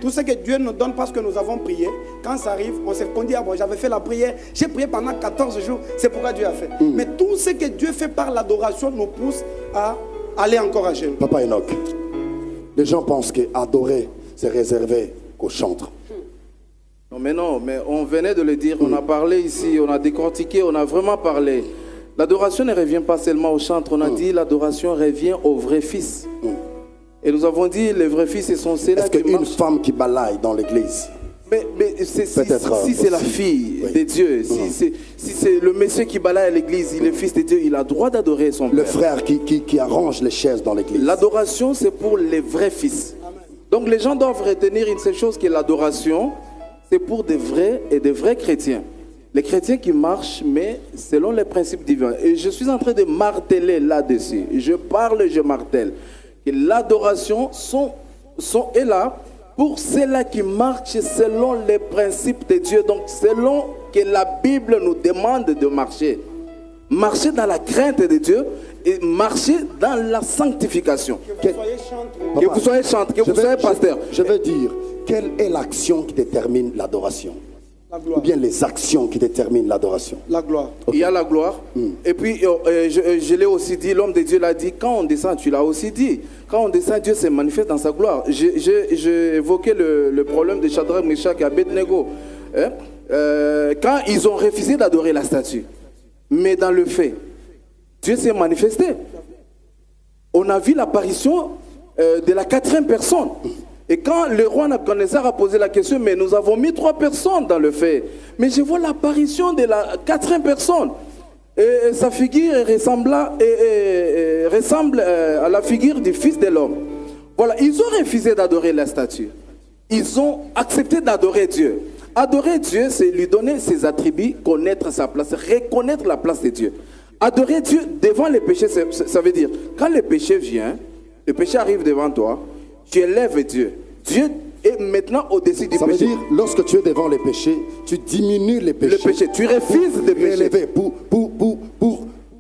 Tout ce que Dieu nous donne parce que nous avons prié, quand ça arrive, on dit, ah bon, j'avais fait la prière, j'ai prié pendant 14 jours, c'est pourquoi Dieu a fait. Mais tout ce que Dieu fait par l'adoration nous pousse à aller encore à genoux. Papa Enoch, les gens pensent qu'adorer, c'est réservé qu'aux chantres. Non, mais on venait de le dire, on a parlé ici, on a décortiqué, on a vraiment parlé. L'adoration ne revient pas seulement au chantre, on a dit l'adoration revient au vrai fils. Et nous avons dit, le vrai fils est son cela. Est-ce qu'une femme qui balaye dans l'église, mais si c'est la fille de Dieu, si c'est le monsieur qui balaye à l'église, il est fils de Dieu, il a droit d'adorer son père. le frère qui arrange les chaises dans l'église? L'adoration, c'est pour les vrais fils. Donc les gens doivent retenir une seule chose, que l'adoration, c'est pour des vrais et des vrais chrétiens. Les chrétiens qui marchent, mais selon les principes divins. Et je suis en train de marteler là-dessus. Je parle, je martèle. Que l'adoration est là pour ceux-là qui marchent selon les principes de Dieu. Donc selon que la Bible nous demande de marcher. Marcher dans la crainte de Dieu et marcher dans la sanctification. Que vous soyez chantre, Que vous soyez chantre, que vous soyez pasteur. Je veux dire, quelle est l'action qui détermine l'adoration? la gloire. Ou bien les actions qui déterminent l'adoration? La gloire. Il y a la gloire. Et puis, je l'ai aussi dit, l'homme de Dieu l'a dit, quand on descend, tu l'as aussi dit, quand on descend, Dieu se manifeste dans sa gloire. J'ai évoqué le problème de Shadrach, Meshach et Abednego. Quand ils ont refusé d'adorer la statue. Mais dans le fait, Dieu s'est manifesté. On a vu l'apparition de la 4e personne. Et quand le roi Nabuchodonosor a posé la question, mais nous avons mis 3 personnes dans le fait. Mais je vois l'apparition de la 4e personne. Et sa figure ressemble à la figure du Fils de l'homme. Voilà, ils ont refusé d'adorer la statue. Ils ont accepté d'adorer Dieu. Adorer Dieu, c'est lui donner ses attributs, connaître sa place, reconnaître la place de Dieu. Adorer Dieu devant les péchés, ça veut dire, quand le péché vient, le péché arrive devant toi, tu élèves Dieu. Dieu est maintenant au-dessus du péché. Ça veut dire, lorsque tu es devant les péchés, tu diminues les péchés. Le péché, tu refuses de pécher. Pour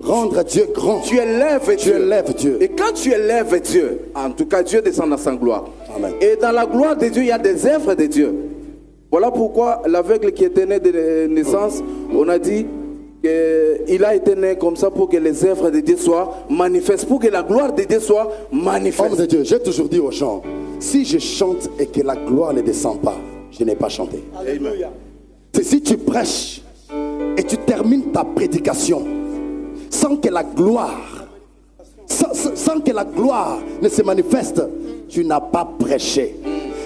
rendre Dieu grand. Tu élèves Dieu. Tu élèves Dieu. Et quand tu élèves Dieu, en tout cas, Dieu descend dans sa gloire. Amen. Et dans la gloire de Dieu, il y a des œuvres de Dieu. Voilà pourquoi l'aveugle qui était né de naissance, on a dit qu'il a été né comme ça pour que les œuvres de Dieu soient manifestes, pour que la gloire de Dieu soit manifeste. Homme de Dieu, j'ai toujours dit aux gens, si je chante et que la gloire ne descend pas, je n'ai pas chanté. Alléluia. C'est si tu prêches et tu termines ta prédication sans que la gloire, sans que la gloire ne se manifeste, tu n'as pas prêché.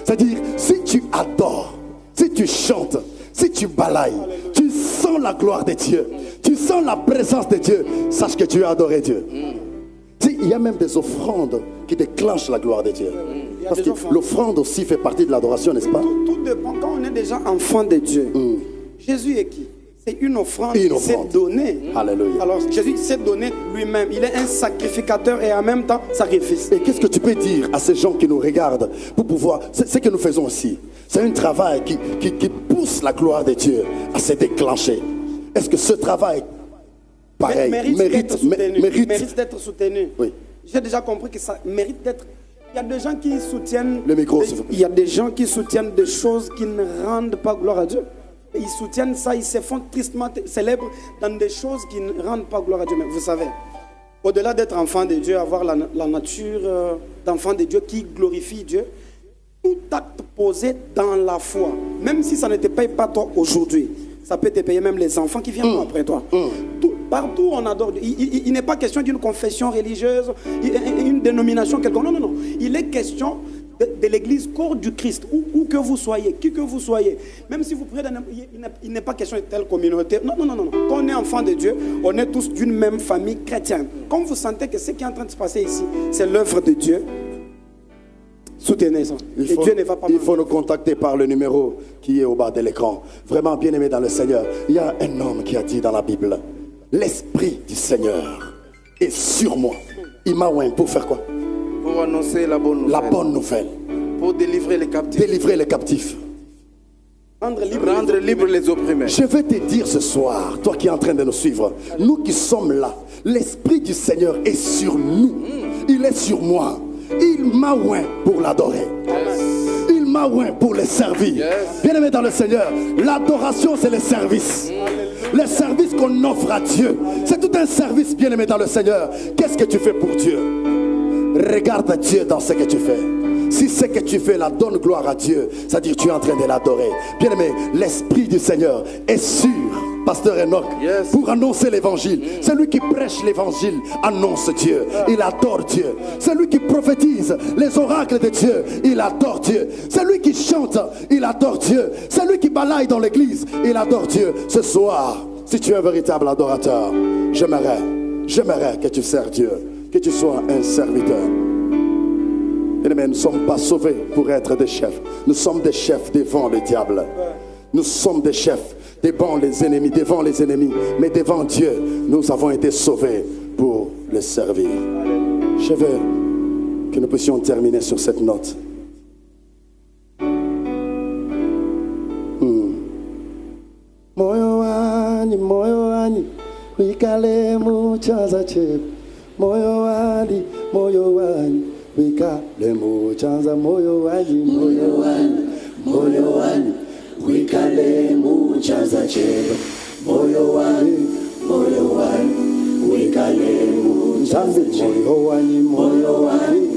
C'est-à-dire, si tu adores, si tu chantes, si tu balayes, tu sens la gloire de Dieu, tu sens la présence de Dieu, sache que tu as adoré Dieu. Il y a même des offrandes qui déclenchent la gloire de Dieu. Parce que l'offrande aussi fait partie de l'adoration, n'est-ce pas? Tout dépend. Quand on est déjà enfant de Dieu, Jésus est qui? C'est une offrande qui s'est donnée. Alléluia. Alors Jésus s'est donné lui-même. Il est un sacrificateur et en même temps sacrifice. Et qu'est-ce que tu peux dire à ces gens qui nous regardent pour pouvoir... C'est ce que nous faisons aussi. C'est un travail qui pousse la gloire de Dieu à se déclencher. Est-ce que ce travail, pareil, mérite d'être soutenu? Oui. J'ai déjà compris que ça mérite d'être... Il y a des gens qui soutiennent... Le micro, s'il vous plaît. Il y a des gens qui soutiennent des choses qui ne rendent pas gloire à Dieu. Et ils soutiennent ça, ils se font tristement célèbres dans des choses qui ne rendent pas gloire à Dieu. Mais vous savez, au-delà d'être enfant de Dieu, avoir la nature d'enfant de Dieu qui glorifie Dieu, tout acte posé dans la foi, même si ça ne te paye pas toi aujourd'hui, ça peut te payer même les enfants qui viennent après toi. Partout on adore Dieu. Il n'est pas question d'une confession religieuse, une dénomination quelconque. Non, non, non. Il est question de l'église, corps du Christ, où que vous soyez, qui que vous soyez. Même si vous priez, il n'est pas question de telle communauté. Non, non, non, non. Quand on est enfant de Dieu, on est tous d'une même famille chrétienne. Quand vous sentez que ce qui est en train de se passer ici, c'est l'œuvre de Dieu, soutenez ça. Dieu ne va pas il faut nous contacter par le numéro qui est au bas de l'écran. Vraiment bien aimé dans le Seigneur. Il y a un homme qui a dit dans la Bible, l'Esprit du Seigneur est sur moi. Il m'a oint pour faire quoi? Pour annoncer la bonne nouvelle. La bonne nouvelle. Pour délivrer les captifs. Délivrer les captifs. Rendre libre les opprimés. Je vais te dire ce soir, toi qui es en train de nous suivre, nous qui sommes là, l'Esprit du Seigneur est sur nous. Il est sur moi. Il m'a oint pour l'adorer. Il m'a oint pour le servir. Bien-aimé dans le Seigneur, l'adoration c'est le service. Le service qu'on offre à Dieu, c'est tout un service, bien-aimé dans le Seigneur. Qu'est-ce que tu fais pour Dieu? Regarde Dieu dans ce que tu fais. Si ce que tu fais là donne gloire à Dieu, c'est-à-dire que tu es en train de l'adorer. Bien-aimé, l'Esprit du Seigneur est sur Pasteur Enoch pour annoncer l'évangile. Celui qui prêche l'évangile annonce Dieu. Il adore Dieu. Celui qui prophétise les oracles de Dieu, il adore Dieu. Celui qui chante, il adore Dieu. Celui qui balaye dans l'église, il adore Dieu. Ce soir, si tu es un véritable adorateur, j'aimerais que tu sers Dieu, que tu sois un serviteur. Mais nous ne sommes pas sauvés pour être des chefs. Nous sommes des chefs devant le diable. Nous sommes des chefs devant les ennemis. Mais devant Dieu, nous avons été sauvés pour le servir. Je veux que nous puissions terminer sur cette note. Moyo wani, wikale muchaza chebu. Moyo wani, wikale muchaza moyo wani, wikale muchaza chebu. Moyo wani, wikale muchaza chebu. Moyo wani,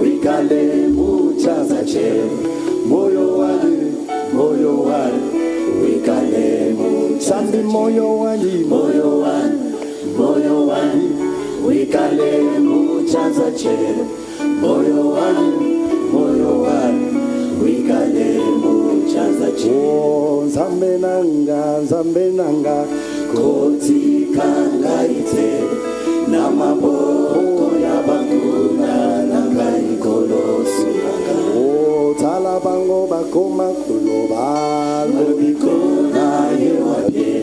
wikale muchaza chebu. Moyo wani, wikale muchaza chebu. Moyo wani, wikale muchaza chebu. Moyo wani, wikale muchaza chebu. Nzambe nanga, koti kangaite, na maboko ya bakuna nanga ikolosu nanga. Tala bango bakoma kuloba, lobikona yewabye,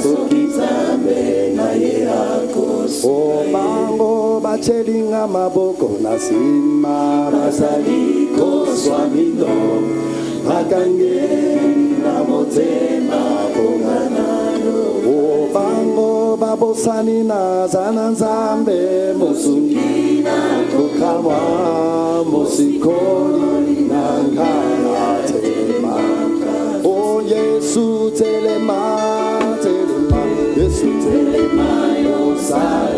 sokizambe na yeakosu. Bango bachelinga maboko na sima, basaliko swamino, bakangeli na motema konganano. Bango babosani na zana nzambe, mosungi na kokamwa, mosikoli na ngala telema. Oh Yesu telema, Yesu telema yo sa.